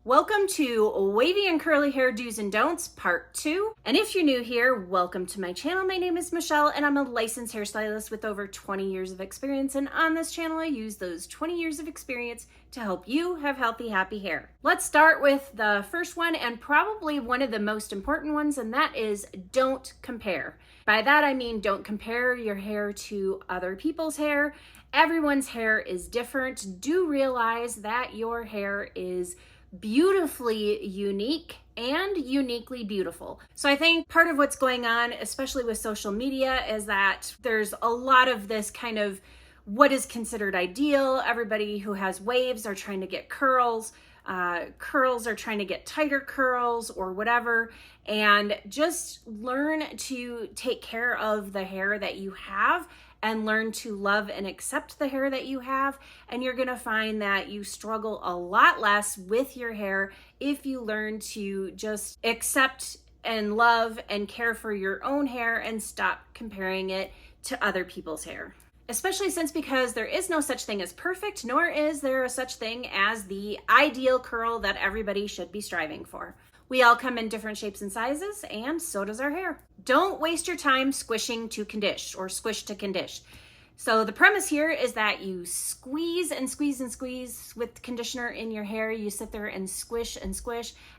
Welcome to Wavy and Curly Hair Do's and Don'ts Part 2. And if you're new here, welcome to my channel. My name is Michelle and I'm a licensed hairstylist with over 20 years of experience. And on this channel, I use those 20 years of experience to help you have healthy, happy hair. Let's start with the first one and probably one of the most important ones, and that is don't compare. By that, I mean don't compare your hair to other people's hair. Everyone's hair is different. Do realize that your hair is beautifully unique and uniquely beautiful. So I think part of what's going on, especially with social media, is that there's a lot of this kind of what is considered ideal. Everybody who has waves are trying to get curls. Curls are trying to get tighter curls or whatever. And just learn to take care of the hair that you have and learn to love and accept the hair that you have. And you're gonna find that you struggle a lot less with your hair if you learn to just accept and love and care for your own hair and stop comparing it to other people's hair. Especially because there is no such thing as perfect, nor is there a such thing as the ideal curl that everybody should be striving for. We all come in different shapes and sizes, and so does our hair. Don't waste your time squishing to condition or squish to condition. So the premise here is that you squeeze and squeeze and squeeze with conditioner in your hair. You sit there and squish,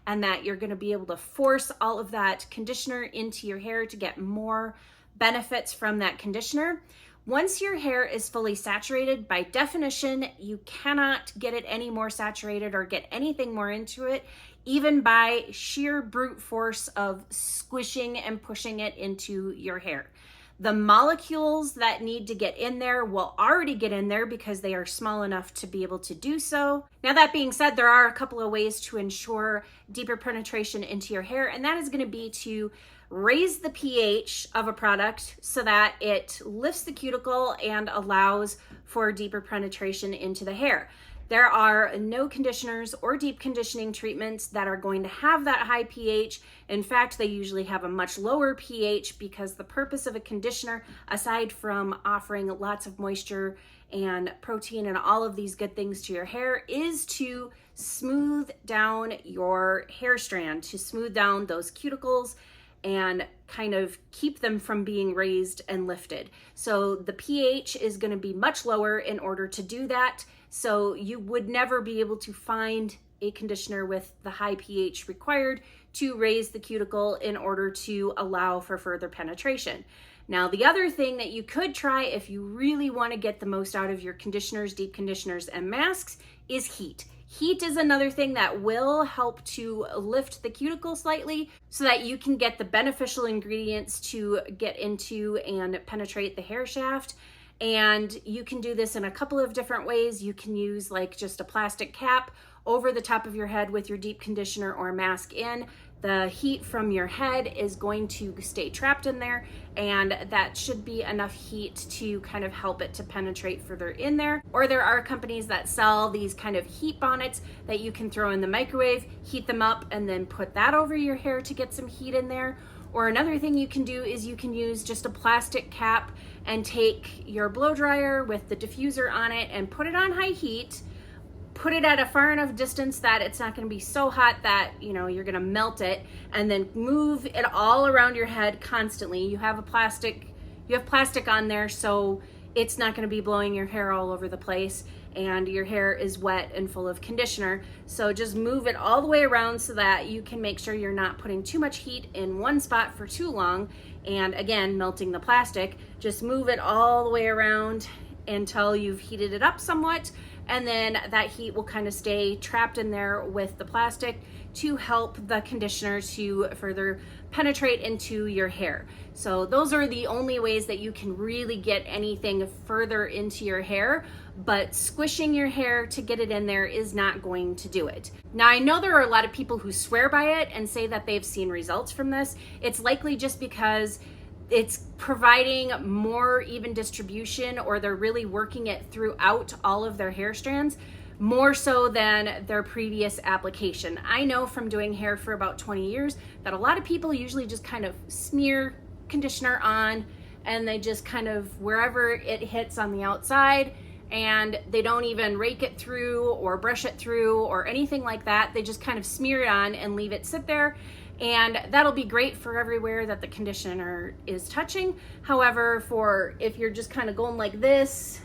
and that you're gonna be able to force all of that conditioner into your hair to get more benefits from that conditioner. Once your hair is fully saturated, by definition, you cannot get it any more saturated or get anything more into it, even by sheer brute force of squishing and pushing it into your hair. The molecules that need to get in there will already get in there because they are small enough to be able to do so. Now, that being said, there are a couple of ways to ensure deeper penetration into your hair, and that is going to be to raise the pH of a product so that it lifts the cuticle and allows for deeper penetration into the hair. There are no conditioners or deep conditioning treatments that are going to have that high pH. In fact, they usually have a much lower pH because the purpose of a conditioner, aside from offering lots of moisture and protein and all of these good things to your hair, is to smooth down your hair strand, to smooth down those cuticles and kind of keep them from being raised and lifted. So the pH is going to be much lower in order to do that. So you would never be able to find a conditioner with the high pH required to raise the cuticle in order to allow for further penetration. Now, the other thing that you could try if you really want to get the most out of your conditioners, deep conditioners, and masks is heat. Heat is another thing that will help to lift the cuticle slightly so that you can get the beneficial ingredients to get into and penetrate the hair shaft. And you can do this in a couple of different ways. You can use like just a plastic cap over the top of your head with your deep conditioner or mask in. The heat from your head is going to stay trapped in there, and that should be enough heat to kind of help it to penetrate further in there. Or there are companies that sell these kind of heat bonnets that you can throw in the microwave, heat them up, and then put that over your hair to get some heat in there. Or another thing you can do is you can use just a plastic cap and take your blow dryer with the diffuser on it and put it on high heat. Put it at a far enough distance that it's not going to be so hot that, you're going to melt it, and then move it all around your head constantly. You have plastic on there, so it's not going to be blowing your hair all over the place, and your hair is wet and full of conditioner. So just move it all the way around so that you can make sure you're not putting too much heat in one spot for too long, and again, melting the plastic. Just move it all the way around until you've heated it up somewhat, and then that heat will kind of stay trapped in there with the plastic to help the conditioner to further penetrate into your hair. So those are the only ways that you can really get anything further into your hair, but squishing your hair to get it in there is not going to do it. Now, I know there are a lot of people who swear by it and say that they've seen results from this. It's likely just because it's providing more even distribution, or they're really working it throughout all of their hair strands more so than their previous application. I know from doing hair for about 20 years that a lot of people usually just kind of smear conditioner on, and they just kind of wherever it hits on the outside, and they don't even rake it through or brush it through or anything like that. They just kind of smear it on and leave it sit there. And that'll be great for everywhere that the conditioner is touching. However, for if you're just kind of going like this,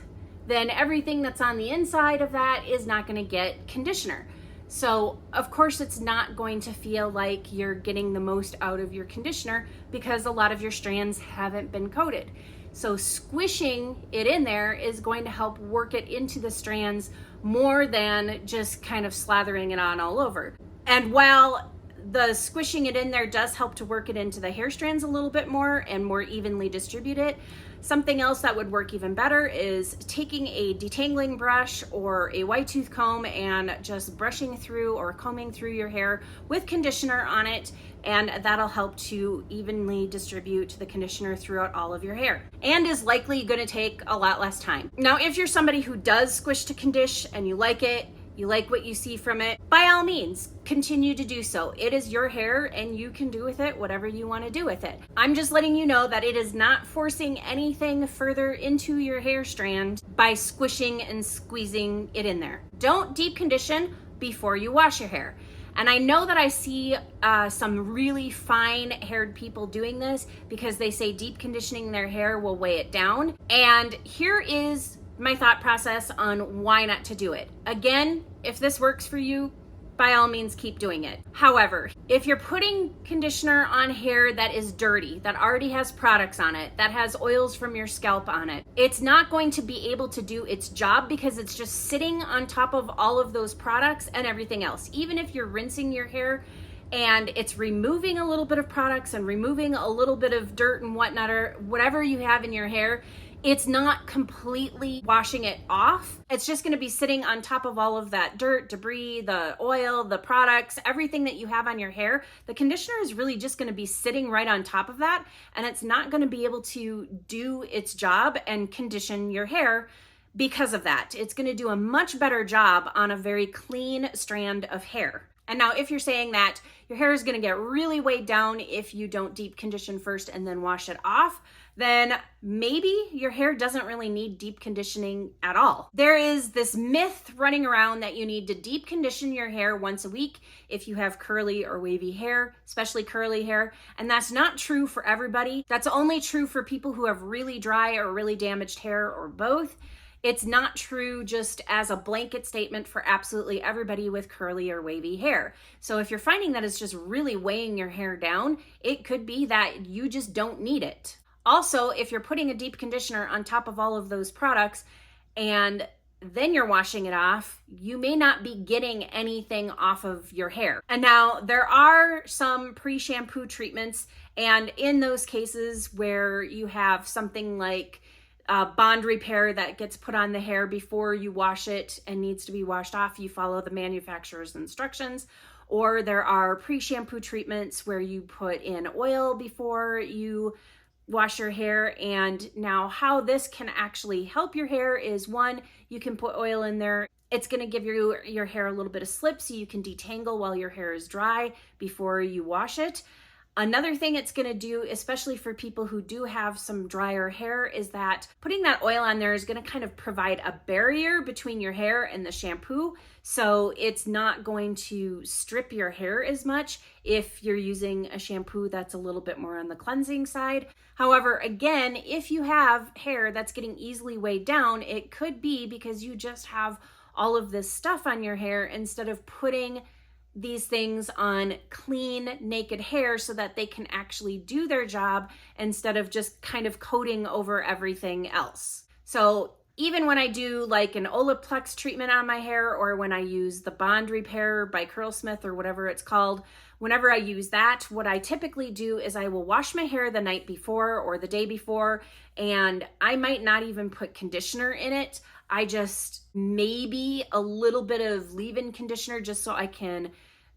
then everything that's on the inside of that is not going to get conditioner. So of course it's not going to feel like you're getting the most out of your conditioner because a lot of your strands haven't been coated. So squishing it in there is going to help work it into the strands more than just kind of slathering it on all over. And while the squishing it in there does help to work it into the hair strands a little bit more and more evenly distribute it, something else that would work even better is taking a detangling brush or a white tooth comb and just brushing through or combing through your hair with conditioner on it, and that'll help to evenly distribute the conditioner throughout all of your hair and is likely going to take a lot less time. Now, if you're somebody who does squish to condition and you like it, you like what you see from it, by all means, continue to do so. It is your hair and you can do with it whatever you want to do with it. I'm just letting you know that it is not forcing anything further into your hair strand by squishing and squeezing it in there. Don't deep condition before you wash your hair. And I know that I see some really fine haired people doing this because they say deep conditioning their hair will weigh it down. And here is my thought process on why not to do it. Again, if this works for you, by all means keep doing it. However, if you're putting conditioner on hair that is dirty, that already has products on it, that has oils from your scalp on it, it's not going to be able to do its job because it's just sitting on top of all of those products and everything else. Even if you're rinsing your hair and it's removing a little bit of products and removing a little bit of dirt and whatnot or whatever you have in your hair, it's not completely washing it off. It's just going to be sitting on top of all of that dirt, debris, the oil, the products, everything that you have on your hair. The conditioner is really just going to be sitting right on top of that, and it's not going to be able to do its job and condition your hair because of that. It's going to do a much better job on a very clean strand of hair. And now if you're saying that your hair is going to get really weighed down if you don't deep condition first and then wash it off, then maybe your hair doesn't really need deep conditioning at all. There is this myth running around that you need to deep condition your hair once a week if you have curly or wavy hair, especially curly hair, and that's not true for everybody. That's only true for people who have really dry or really damaged hair or both. It's not true just as a blanket statement for absolutely everybody with curly or wavy hair. So if you're finding that it's just really weighing your hair down, it could be that you just don't need it. Also, if you're putting a deep conditioner on top of all of those products and then you're washing it off, you may not be getting anything off of your hair. And now there are some pre-shampoo treatments, and in those cases where you have something like bond repair that gets put on the hair before you wash it and needs to be washed off, you follow the manufacturer's instructions. Or there are pre-shampoo treatments where you put in oil before you wash your hair. And now how this can actually help your hair is, one, you can put oil in there. It's going to give your hair a little bit of slip so you can detangle while your hair is dry before you wash it. Another thing it's going to do, especially for people who do have some drier hair, is that putting that oil on there is going to kind of provide a barrier between your hair and the shampoo. So it's not going to strip your hair as much if you're using a shampoo that's a little bit more on the cleansing side. However, again, if you have hair that's getting easily weighed down, it could be because you just have all of this stuff on your hair instead of putting these things on clean, naked hair so that they can actually do their job instead of just kind of coating over everything else. So even when I do like an Olaplex treatment on my hair, or when I use the Bond Repair by Curlsmith or whatever it's called, whenever I use that, what I typically do is I will wash my hair the night before or the day before, and I might not even put conditioner in it. I just maybe a little bit of leave-in conditioner just so I can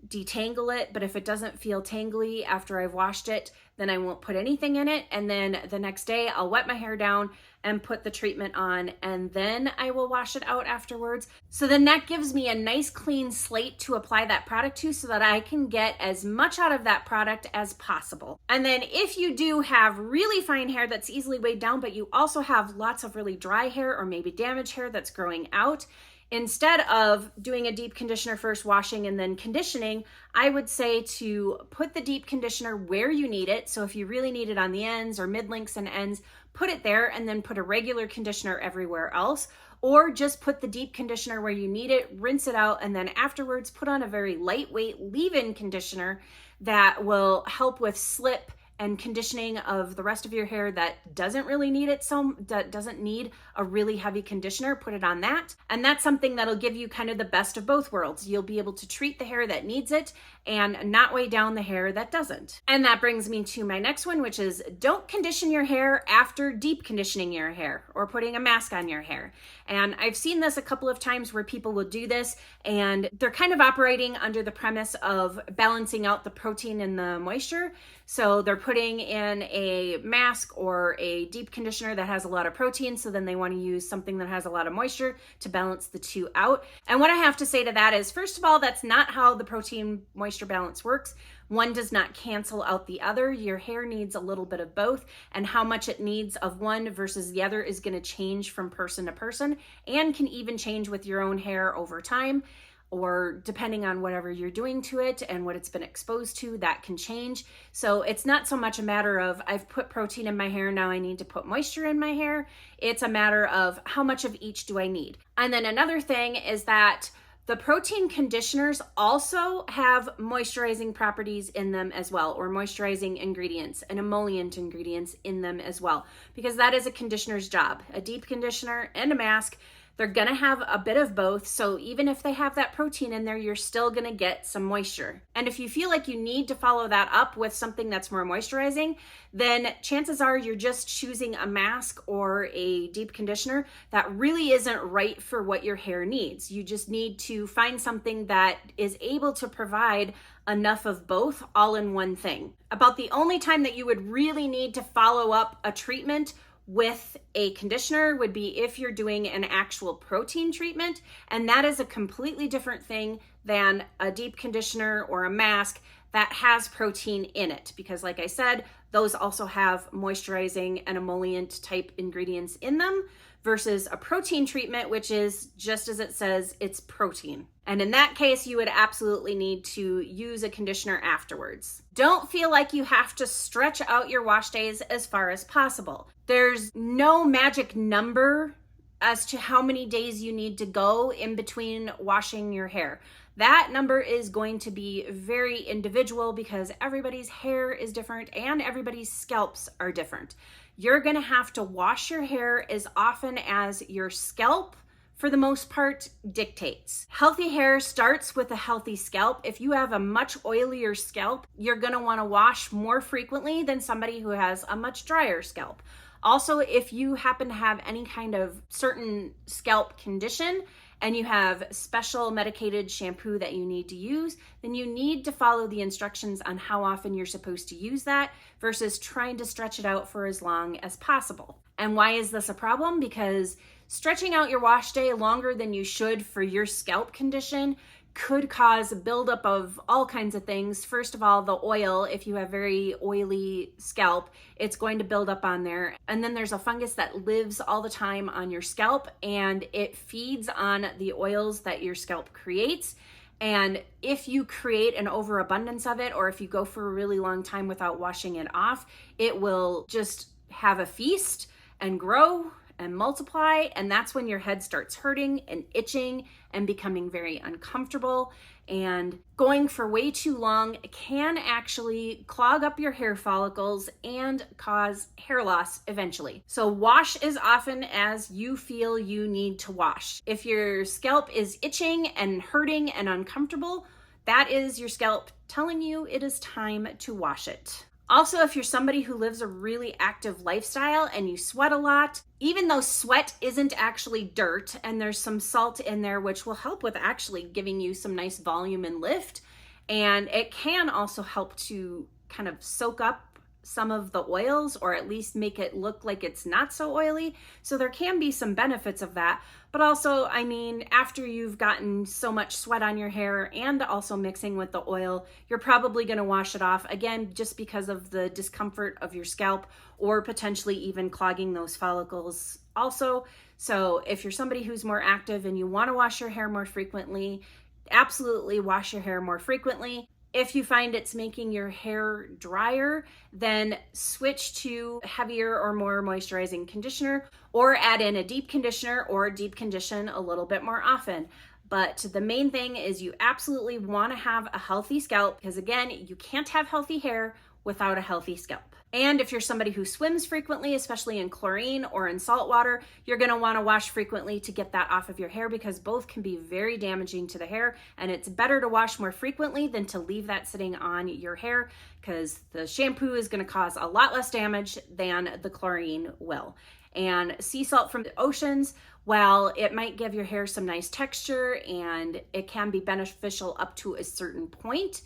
detangle it, but if it doesn't feel tangly after I've washed it, then I won't put anything in it. And then the next day I'll wet my hair down and put the treatment on, and then I will wash it out afterwards. So then that gives me a nice clean slate to apply that product to so that I can get as much out of that product as possible. And then if you do have really fine hair that's easily weighed down, but you also have lots of really dry hair or maybe damaged hair that's growing out, instead of doing a deep conditioner first, washing and then conditioning, I would say to put the deep conditioner where you need it. So if you really need it on the ends or mid links and ends, put it there and then put a regular conditioner everywhere else. Or just put the deep conditioner where you need it, rinse it out, and then afterwards put on a very lightweight leave-in conditioner that will help with slip and conditioning of the rest of your hair that doesn't really need it, that doesn't need a really heavy conditioner. Put it on that. And that's something that'll give you kind of the best of both worlds. You'll be able to treat the hair that needs it and not weigh down the hair that doesn't. And that brings me to my next one, which is don't condition your hair after deep conditioning your hair or putting a mask on your hair. And I've seen this a couple of times where people will do this and they're kind of operating under the premise of balancing out the protein and the moisture. So they're putting in a mask or a deep conditioner that has a lot of protein, so then they want to use something that has a lot of moisture to balance the two out. And what I have to say to that is, first of all, that's not how the protein moisture balance works. One does not cancel out the other. Your hair needs a little bit of both, and how much it needs of one versus the other is going to change from person to person and can even change with your own hair over time, or depending on whatever you're doing to it and what it's been exposed to, that can change. So it's not so much a matter of I've put protein in my hair, now I need to put moisture in my hair. It's a matter of how much of each do I need. And then another thing is that the protein conditioners also have moisturizing properties in them as well, or moisturizing ingredients and emollient ingredients in them as well, because that is a conditioner's job. A deep conditioner and a mask, they're gonna have a bit of both. So even if they have that protein in there, you're still gonna get some moisture. And if you feel like you need to follow that up with something that's more moisturizing, then chances are you're just choosing a mask or a deep conditioner that really isn't right for what your hair needs. You just need to find something that is able to provide enough of both all in one thing. About the only time that you would really need to follow up a treatment with a conditioner would be if you're doing an actual protein treatment, and that is a completely different thing than a deep conditioner or a mask that has protein in it, because like I said, those also have moisturizing and emollient type ingredients in them, versus a protein treatment, which is just as it says, it's protein. And in that case, you would absolutely need to use a conditioner afterwards. Don't feel like you have to stretch out your wash days as far as possible. There's no magic number as to how many days you need to go in between washing your hair. That number is going to be very individual because everybody's hair is different and everybody's scalps are different. You're gonna have to wash your hair as often as your scalp, for the most part, dictates. Healthy hair starts with a healthy scalp. If you have a much oilier scalp, you're gonna wanna wash more frequently than somebody who has a much drier scalp. Also, if you happen to have any kind of certain scalp condition and you have special medicated shampoo that you need to use, then you need to follow the instructions on how often you're supposed to use that versus trying to stretch it out for as long as possible. And why is this a problem? Because stretching out your wash day longer than you should for your scalp condition could cause a buildup of all kinds of things. First of all, the oil, if you have very oily scalp, it's going to build up on there. And then there's a fungus that lives all the time on your scalp and it feeds on the oils that your scalp creates. And if you create an overabundance of it, or if you go for a really long time without washing it off, it will just have a feast and grow and multiply, and that's when your head starts hurting and itching and becoming very uncomfortable, and going for way too long can actually clog up your hair follicles and cause hair loss eventually. So wash as often as you feel you need to wash. If your scalp is itching and hurting and uncomfortable, that is your scalp telling you it is time to wash it. Also, if you're somebody who lives a really active lifestyle and you sweat a lot, even though sweat isn't actually dirt and there's some salt in there which will help with actually giving you some nice volume and lift, And it can also help to kind of soak up some of the oils, or at least make it look like it's not so oily. So there can be some benefits of that. But also, I mean, after you've gotten so much sweat on your hair and also mixing with the oil, you're probably going to wash it off again, just because of the discomfort of your scalp, or potentially even clogging those follicles also. So if you're somebody who's more active and you want to wash your hair more frequently, absolutely wash your hair more frequently. If you find it's making your hair drier, then switch to heavier or more moisturizing conditioner, or add in a deep conditioner or deep condition a little bit more often. But the main thing is you absolutely want to have a healthy scalp, because again, you can't have healthy hair without a healthy scalp. And if you're somebody who swims frequently, especially in chlorine or in salt water, you're going to want to wash frequently to get that off of your hair, because both can be very damaging to the hair. And it's better to wash more frequently than to leave that sitting on your hair, because the shampoo is going to cause a lot less damage than the chlorine will. And sea salt from the oceans, while it might give your hair some nice texture and it can be beneficial up to a certain point,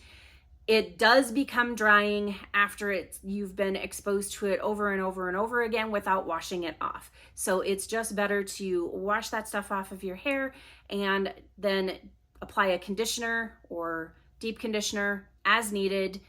it does become drying after you've been exposed to it over and over and over again without washing it off. So it's just better to wash that stuff off of your hair and then apply a conditioner or deep conditioner as needed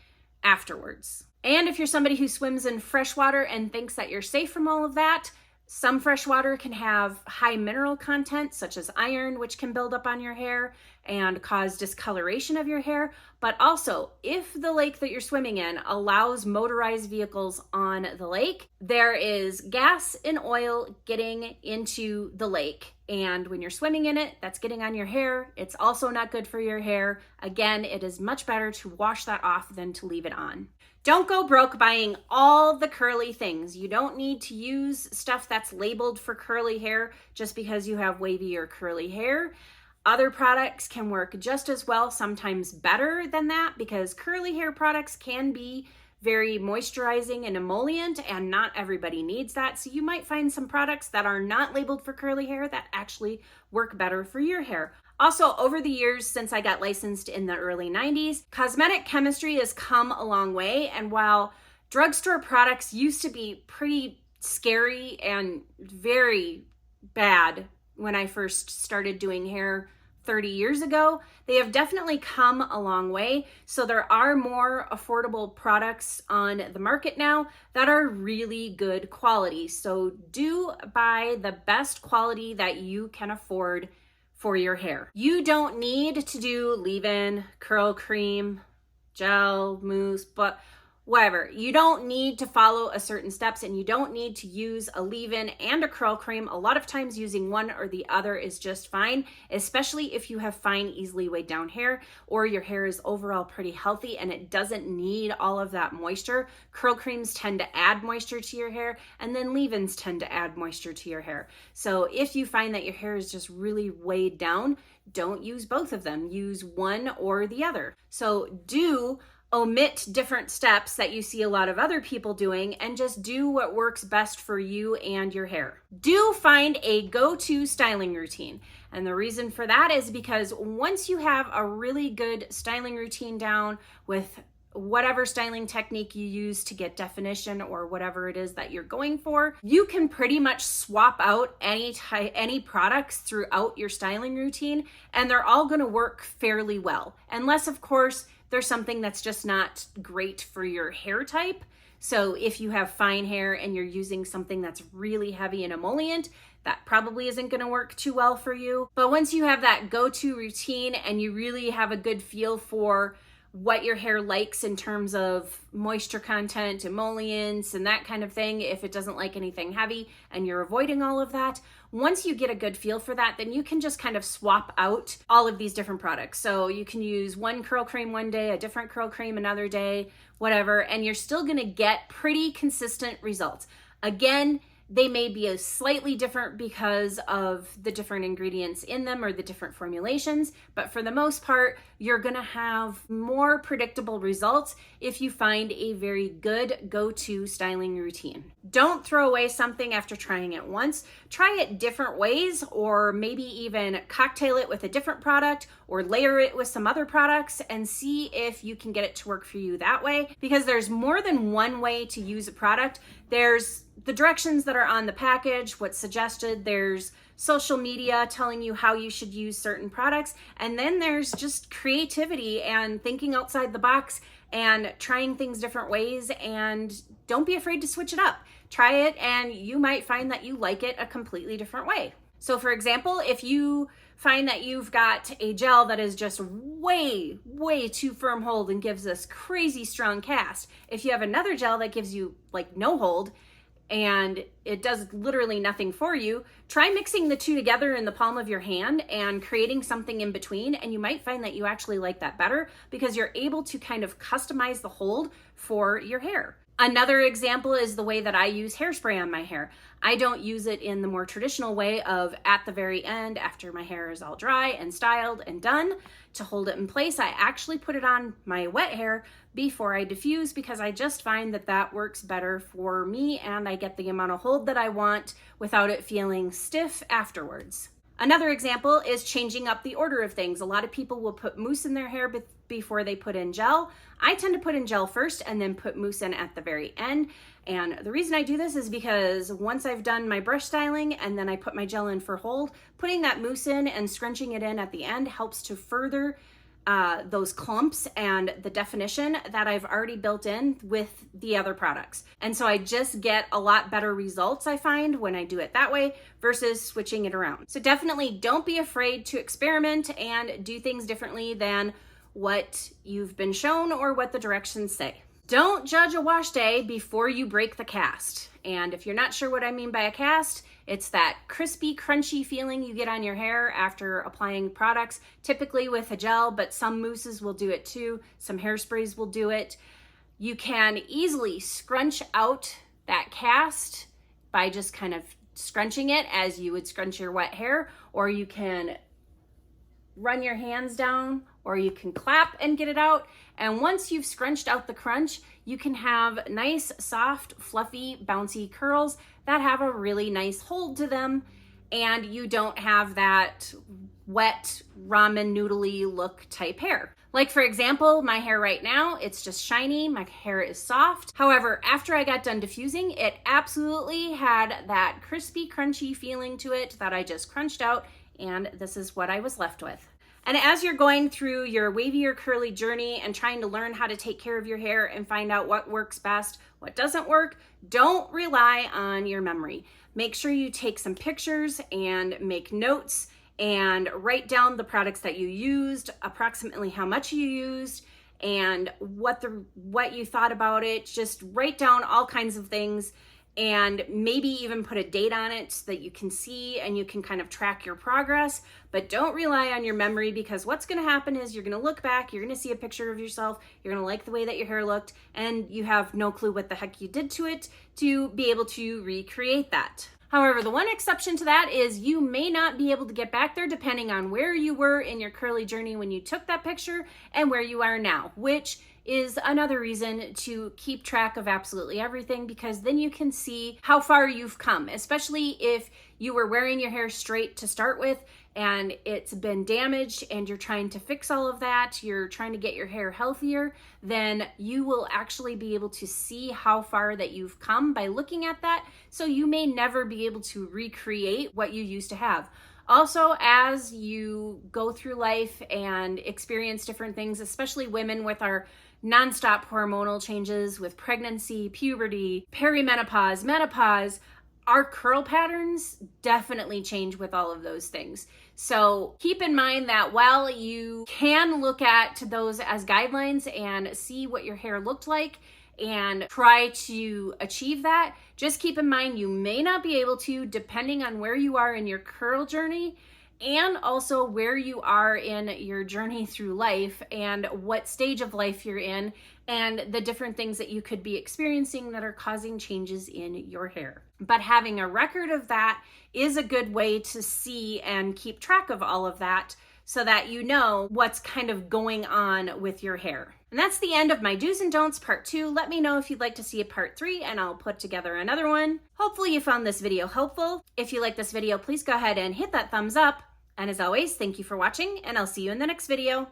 afterwards. And if you're somebody who swims in fresh water and thinks that you're safe from all of that, some fresh water can have high mineral content, such as iron, which can build up on your hair and cause discoloration of your hair. But also, if the lake that you're swimming in allows motorized vehicles on the lake, there is gas and oil getting into the lake. And when you're swimming in it, that's getting on your hair. It's also not good for your hair. Again, it is much better to wash that off than to leave it on. Don't go broke buying all the curly things. You don't need to use stuff that's labeled for curly hair just because you have wavy or curly hair. Other products can work just as well, sometimes better than that, because curly hair products can be very moisturizing and emollient, and not everybody needs that. So you might find some products that are not labeled for curly hair that actually work better for your hair. Also, over the years since I got licensed in the early 90s, cosmetic chemistry has come a long way. And while drugstore products used to be pretty scary and very bad when I first started doing hair 30 years ago, they have definitely come a long way. So there are more affordable products on the market now that are really good quality. So do buy the best quality that you can afford for your hair. You don't need to do leave-in, curl cream, gel, mousse, but whatever. You don't need to follow a certain steps, and you don't need to use a leave-in and a curl cream. A lot of times using one or the other is just fine, especially if you have fine, easily weighed down hair, or your hair is overall pretty healthy and it doesn't need all of that moisture. Curl creams tend to add moisture to your hair, and then leave-ins tend to add moisture to your hair. So if you find that your hair is just really weighed down, don't use both of them. Use one or the other. So do omit different steps that you see a lot of other people doing, and just do what works best for you and your hair. Do find a go-to styling routine. And the reason for that is because once you have a really good styling routine down with whatever styling technique you use to get definition or whatever it is that you're going for, you can pretty much swap out any products throughout your styling routine, and they're all going to work fairly well. Unless, of course, there's something that's just not great for your hair type. So if you have fine hair and you're using something that's really heavy and emollient, that probably isn't going to work too well for you. But once you have that go-to routine and you really have a good feel for what your hair likes in terms of moisture content, emollients, and that kind of thing, if it doesn't like anything heavy and you're avoiding all of that, once you get a good feel for that, then you can just kind of swap out all of these different products. So you can use one curl cream one day, a different curl cream another day, whatever, and you're still gonna get pretty consistent results. Again, They may be a slightly different because of the different ingredients in them or the different formulations, but for the most part, you're gonna have more predictable results if you find a very good go-to styling routine. Don't throw away something after trying it once. Try it different ways, or maybe even cocktail it with a different product or layer it with some other products and see if you can get it to work for you that way, because there's more than one way to use a product. There's the directions that are on the package, what's suggested. There's social media telling you how you should use certain products. And then there's just creativity and thinking outside the box and trying things different ways. And don't be afraid to switch it up. Try it and you might find that you like it a completely different way. So for example, if you find that you've got a gel that is just way too firm hold and gives this crazy strong cast, if you have another gel that gives you like no hold and it does literally nothing for you, try mixing the two together in the palm of your hand and creating something in between, and you might find that you actually like that better because you're able to kind of customize the hold for your hair. Another example is the way that I use hairspray on my hair. I don't use it in the more traditional way of at the very end after my hair is all dry and styled and done to hold it in place. I actually put it on my wet hair before I diffuse because I just find that that works better for me and I get the amount of hold that I want without it feeling stiff afterwards. Another example is changing up the order of things. A lot of people will put mousse in their hair before they put in gel. I tend to put in gel first and then put mousse in at the very end. And the reason I do this is because once I've done my brush styling and then I put my gel in for hold, putting that mousse in and scrunching it in at the end helps to further those clumps and the definition that I've already built in with the other products. And so I just get a lot better results, I find, when I do it that way versus switching it around. So definitely don't be afraid to experiment and do things differently than what you've been shown or what the directions say. Don't judge a wash day before you break the cast. And if you're not sure what I mean by a cast, it's that crispy, crunchy feeling you get on your hair after applying products, typically with a gel, but some mousses will do it too. Some hairsprays will do it. You can easily scrunch out that cast by just kind of scrunching it as you would scrunch your wet hair, or you can run your hands down, or you can clap and get it out. And once you've scrunched out the crunch, you can have nice, soft, fluffy, bouncy curls that have a really nice hold to them, and you don't have that wet, ramen noodly look type hair. Like for example, my hair right now, it's just shiny, my hair is soft. However, after I got done diffusing, it absolutely had that crispy, crunchy feeling to it that I just crunched out, and this is what I was left with. And as you're going through your wavy or curly journey and trying to learn how to take care of your hair and find out what works best, what doesn't work, don't rely on your memory. Make sure you take some pictures and make notes and write down the products that you used, approximately how much you used, and what you thought about it. Just write down all kinds of things and maybe even put a date on it so that you can see and you can kind of track your progress. But don't rely on your memory, because what's going to happen is you're going to look back, you're going to see a picture of yourself, you're going to like the way that your hair looked, and you have no clue what the heck you did to it to be able to recreate that. However, the one exception to that is you may not be able to get back there depending on where you were in your curly journey when you took that picture and where you are now, which is another reason to keep track of absolutely everything, because then you can see how far you've come, especially if you were wearing your hair straight to start with and it's been damaged and you're trying to fix all of that, you're trying to get your hair healthier, then you will actually be able to see how far that you've come by looking at that. So you may never be able to recreate what you used to have. Also, as you go through life and experience different things, especially women with our nonstop hormonal changes with pregnancy, puberty, perimenopause, menopause, our curl patterns definitely change with all of those things. So keep in mind that while you can look at those as guidelines and see what your hair looked like and try to achieve that, just keep in mind you may not be able to, depending on where you are in your curl journey and also where you are in your journey through life and what stage of life you're in and the different things that you could be experiencing that are causing changes in your hair. But having a record of that is a good way to see and keep track of all of that so that you know what's kind of going on with your hair. And that's the end of my do's and don'ts part 2. Let me know if you'd like to see a part 3 and I'll put together another one. Hopefully you found this video helpful. If you like this video, please go ahead and hit that thumbs up. And as always, thank you for watching, and I'll see you in the next video.